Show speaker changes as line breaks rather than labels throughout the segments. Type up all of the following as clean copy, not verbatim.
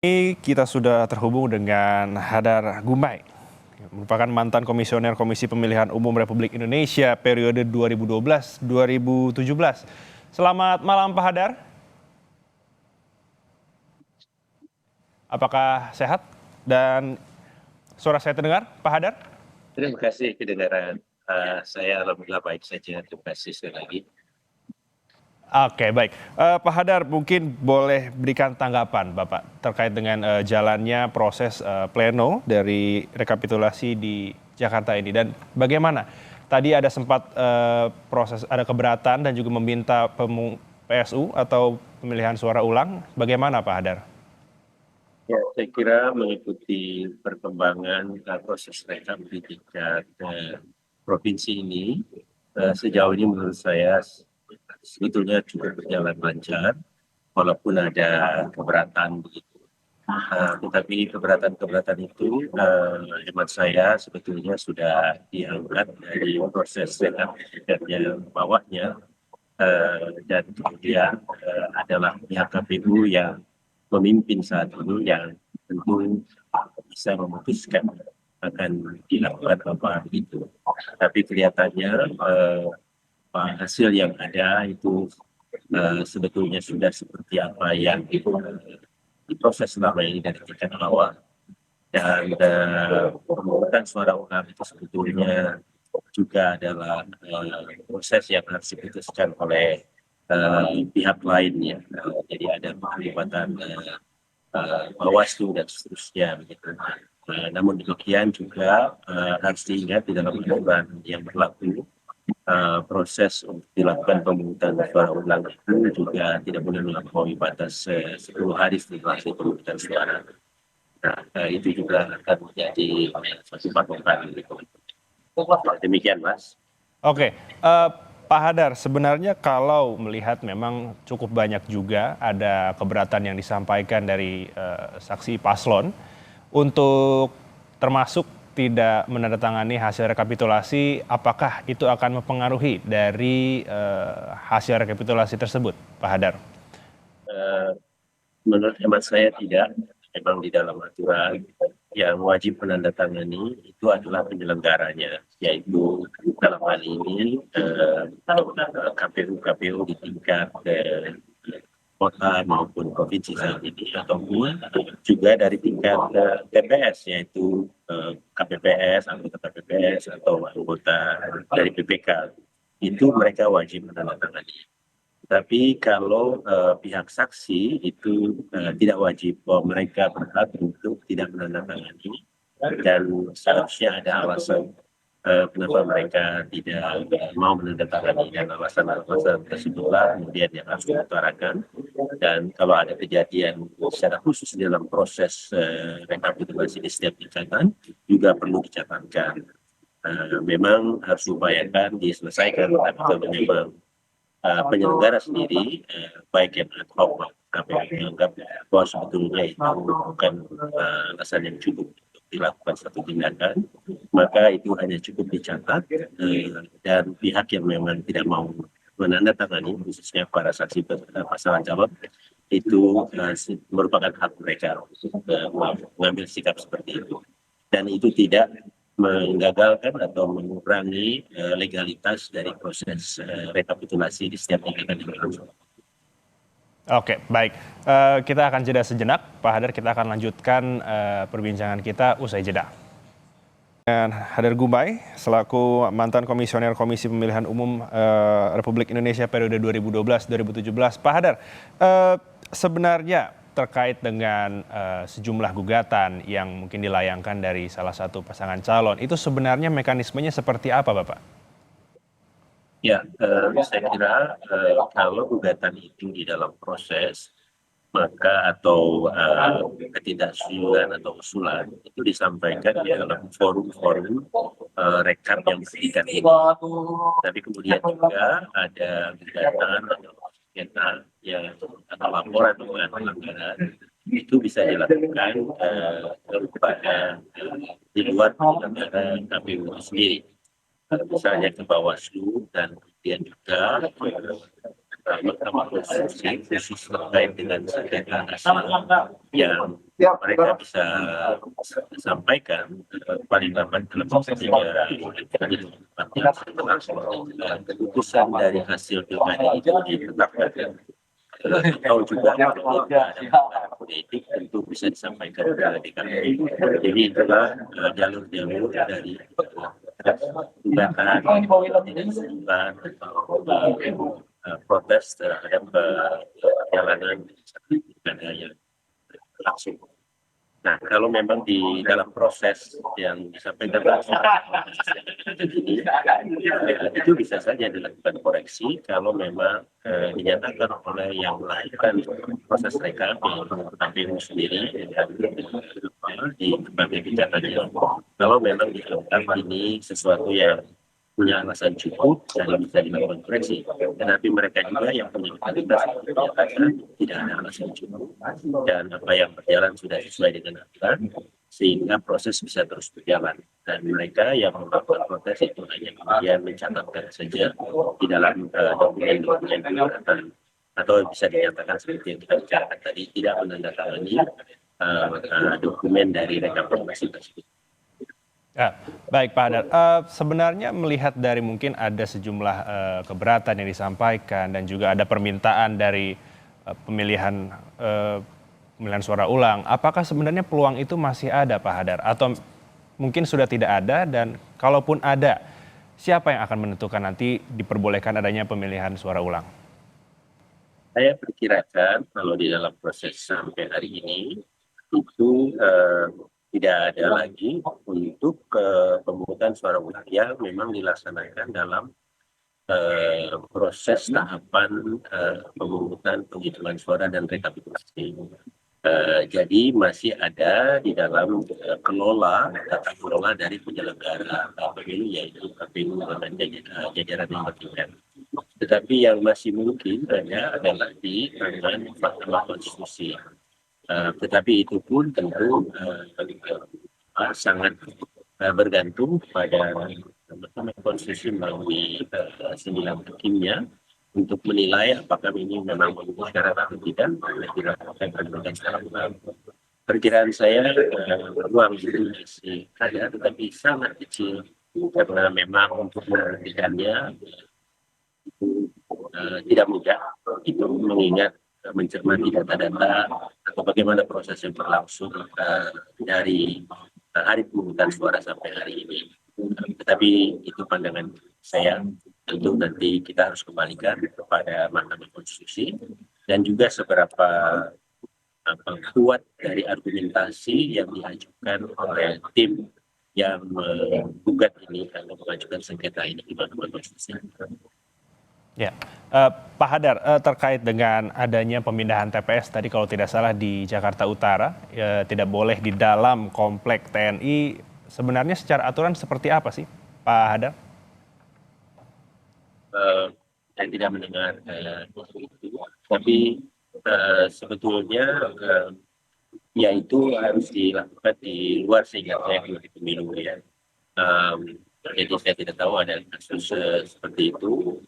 Ini kita sudah terhubung dengan Hadar Gumai, yang merupakan mantan komisioner Komisi Pemilihan Umum Republik Indonesia periode 2012-2017. Selamat malam Pak Hadar, apakah sehat dan suara saya terdengar Pak Hadar?
Terima kasih kedengaran. Saya alhamdulillah baik saja. Terima kasih sekali lagi.
Oke, baik. Pak Hadar, mungkin boleh berikan tanggapan Bapak terkait dengan jalannya proses pleno dari rekapitulasi di Jakarta ini, dan bagaimana tadi ada sempat proses ada keberatan dan juga meminta PSU atau pemilihan suara ulang. Bagaimana Pak Hadar?
Ya, saya kira mengikuti perkembangan proses rekap di tingkat provinsi ini, sejauh ini menurut saya sebetulnya juga berjalan lancar, walaupun ada keberatan begitu. Tetapi keberatan-keberatan itu, hemat saya sebetulnya sudah diangkat dari proses rekap tingkatnya bawahnya, dan kemudian adalah pihak KPU yang memimpin saat ini yang tentu bisa memutuskan akan dilakukan apa begitu. Tapi kelihatannya hasil yang ada itu sebetulnya sudah seperti apa yang diproses selama ini dari tingkat bawah, dan pemungutan suara ulang itu sebetulnya juga adalah proses yang harus diputuskan oleh pihak lainnya. Jadi ada keterlibatan Bawaslu dan seterusnya begitu. Namun demikian juga harus diingat di dalam aturan yang berlaku, proses untuk dilakukan pemungutan suara ulang itu juga tidak boleh melampaui batas 10 hari setelah hasil pemungutan suara. Nah, itu juga akan menjadi suatu patokan. Demikian, Mas.
Oke, Pak Hadar, sebenarnya kalau melihat memang cukup banyak juga ada keberatan yang disampaikan dari saksi paslon untuk termasuk tidak menandatangani hasil rekapitulasi, apakah itu akan mempengaruhi dari hasil rekapitulasi tersebut, Pak Hadar?
Menurut hemat saya tidak. Memang di dalam aturan yang wajib menandatangani itu adalah penyelenggaranya, yaitu dalam hal ini KPU di tingkat kota maupun provinsi saat ini, ataupun juga dari tingkat TPS, yaitu KPPS, anggota KPPS atau anggota dari PPK. Itu mereka wajib menandatangani. Tapi kalau pihak saksi itu tidak wajib, bahwa mereka berhak untuk tidak menandatangani, dan seharusnya ada alasan kenapa mereka tidak mau menandatangani, dan alasan-alasan tersebutlah kemudian yang harus diutarakan. Dan kalau ada kejadian secara khusus dalam proses rekapitulasi di setiap tingkatan juga perlu dicatatkan. Memang harus diupayakan diselesaikan, tapi kalau memang penyelenggara sendiri, baik yang ad hoc maupun KPU menganggap bahwa sebetulnya itu bukan alasan yang cukup untuk dilakukan satu tindakan, maka itu hanya cukup dicatat, dan pihak yang memang tidak mau menandatangani, khususnya para saksi pasangan calon, itu merupakan hak mereka untuk mengambil sikap seperti itu. Dan itu tidak menggagalkan atau mengurangi legalitas dari proses rekapitulasi di setiap tingkatan yang berlangsung.
Oke, baik. Kita akan jeda sejenak, Pak Hadar. Kita akan lanjutkan perbincangan kita usai jeda. Dan Hadar Gumai, selaku mantan komisioner Komisi Pemilihan Umum Republik Indonesia periode 2012-2017. Pak Hadar, sebenarnya terkait dengan sejumlah gugatan yang mungkin dilayangkan dari salah satu pasangan calon, itu sebenarnya mekanismenya seperti apa, Bapak?
Ya, saya kira kalau gugatan itu di dalam proses, maka atau ketidaksetujuan atau usulan itu disampaikan di dalam forum-forum rekap yang bertingkat ini. Tapi kemudian juga ada gugatan atau sengketa yang atau laporan dugaan pelanggaran itu bisa dilakukan kepada di luar penyelenggara KPU sendiri, misalnya ke Bawaslu, dan kemudian juga Mahkamah Konstitusi khusus terkait dengan sengketa hasil yang mereka bisa sampaikan paling lambat dalam waktu 3 bulan setelah keputusan dari hasil pilkada itu ditetapkan. Atau juga ada pelanggaran kode etik tentu bisa disampaikan ke DKP. Jadi itulah jalur-jalur dari gugatan, usulan, protes terhadap perjalanan pilkada yang langsung. Nah, kalau memang di dalam proses yang disampaikan ini, itu bisa saja dilakukan koreksi kalau memang dinyatakan oleh yang melakukan proses rekap KPU sendiri di berbagai kebijakannya. Kalau memang dianggap ini sesuatu yang punya alasan cukup dan bisa dilakukan koreksi. Tetapi mereka juga yang punya kapasitas menyatakan tidak ada alasan cukup dan apa yang berjalan sudah sesuai dengan aturan sehingga proses bisa terus berjalan. Dan mereka yang melakukan protes itu hanya kemudian mencatatkan saja di dalam dokumen-dokumen gugatan atau bisa dinyatakan seperti yang kita bicarakan tadi tidak menandatangani dokumen dari rekapitulasi tersebut.
Ya, baik Pak Hadar. Sebenarnya melihat dari mungkin ada sejumlah keberatan yang disampaikan dan juga ada permintaan dari pemilihan suara ulang. Apakah sebenarnya peluang itu masih ada Pak Hadar? Atau mungkin sudah tidak ada dan kalaupun ada, siapa yang akan menentukan nanti diperbolehkan adanya pemilihan suara ulang?
Saya perkirakan kalau di dalam proses sampai hari ini itu tidak ada lagi untuk pemungutan suara ulang yang memang dilaksanakan dalam proses tahapan pemungutan penghitungan suara dan rekapitulasi. Jadi masih ada di dalam tata kelola dari penyelenggara pemilu yaitu KPU dan jajaran yang bertingkat. Tetapi yang masih mungkin adalah di tangan Mahkamah Konstitusi. Tetapi itu pun tentu sangat bergantung pada Mahkamah Konstitusi melalui 9 hakimnya untuk menilai apakah ini memang memenuhi syarat atau tidak dilakukan perbaikan secara ulang. Perkiraan saya ruang itu masih ada tetapi sangat kecil karena memang untuk menghentikannya itu tidak mudah itu mengingat mencermati data-data atau bagaimana proses yang berlangsung dari hari pemungutan suara sampai hari ini. Tetapi itu pandangan saya, tentu nanti kita harus kembalikan kepada Mahkamah Konstitusi dan juga seberapa kuat dari argumentasi yang diajukan oleh tim yang menggugat ini atau mengajukan sengketa ini di Mahkamah Konstitusi.
Ya, Pak Hadar, terkait dengan adanya pemindahan TPS tadi kalau tidak salah di Jakarta Utara, tidak boleh di dalam komplek TNI, sebenarnya secara aturan seperti apa sih Pak Hadar?
Saya tidak mendengar itu, tapi sebetulnya ya itu harus dilakukan di luar sehingga saya di pemilu ya. Jadi saya tidak tahu ada kasus seperti itu.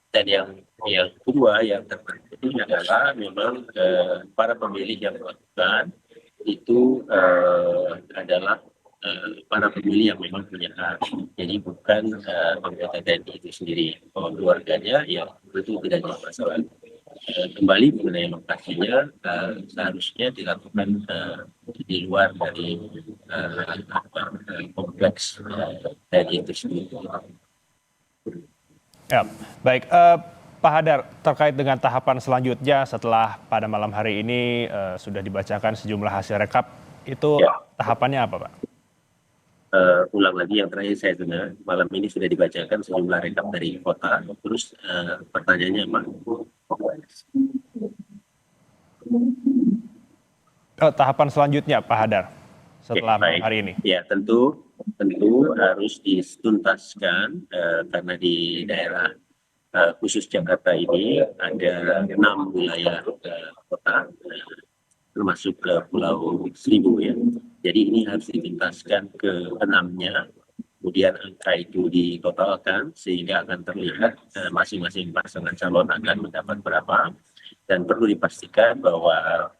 Dan yang kedua yang terpenting adalah memang para pemilih yang melakukan itu adalah para pemilih yang memang punya hak. Jadi bukan anggota TNI itu sendiri. Kalau keluarganya ya itu tidak jadi masalah. Kembali mengenai lokasinya seharusnya dilakukan di luar dari kompleks TNI itu sendiri.
Ya, baik. Pak Hadar, terkait dengan tahapan selanjutnya setelah pada malam hari ini sudah dibacakan sejumlah hasil rekap, itu ya. Tahapannya apa Pak?
Ulang lagi yang terakhir saya dengar, malam ini sudah dibacakan sejumlah rekap dari kota, terus pertanyaannya apa?
Tahapan selanjutnya Pak Hadar setelah hari ini. Ya,
tentu harus dituntaskan karena di daerah khusus Jakarta ini ada 6 wilayah kota termasuk ke Pulau Seribu ya. Jadi ini harus dituntaskan ke 6-nya kemudian angka itu ditotalkan sehingga akan terlihat masing-masing pasangan calon akan mendapat berapa, dan perlu dipastikan bahwa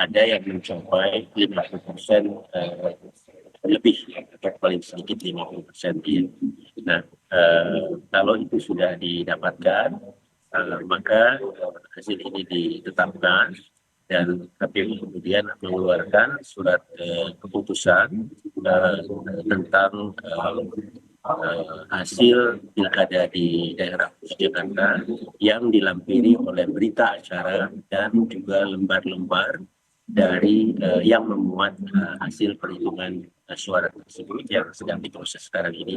ada yang mencapai 50% lebih atau paling sedikit 50%. Nah, kalau itu sudah didapatkan, maka hasil ini ditetapkan dan KPU kemudian mengeluarkan surat keputusan tentang hasil pilkada di daerah khusus Jakarta yang dilampiri oleh berita acara dan juga lembar-lembar dari yang memuat hasil perhitungan suara tersebut yang sedang diproses sekarang ini,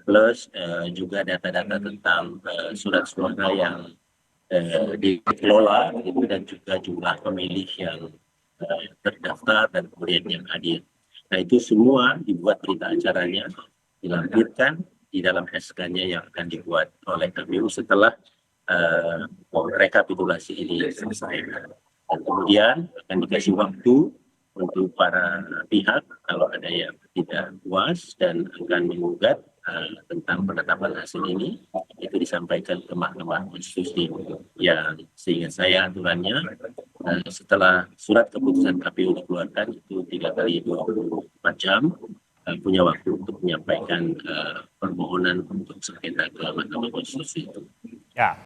plus juga data-data tentang surat suara yang dikelola gitu, dan juga jumlah pemilih yang terdaftar dan kemudian yang hadir. Nah, itu semua dibuat berita acaranya, dilampirkan di dalam SK-nya yang akan dibuat oleh KPU setelah rekapitulasi ini selesai. Dan kemudian akan dikasih waktu untuk para pihak kalau ada yang tidak puas dan akan menggugat tentang penetapan hasil ini, itu disampaikan ke Mahkamah Konstitusi, yang sehingga saya aturannya setelah surat keputusan KPU dikeluarkan itu 3 kali 24 jam punya waktu untuk menyampaikan permohonan untuk sengketa ke Mahkamah Konstitusi.
Ya.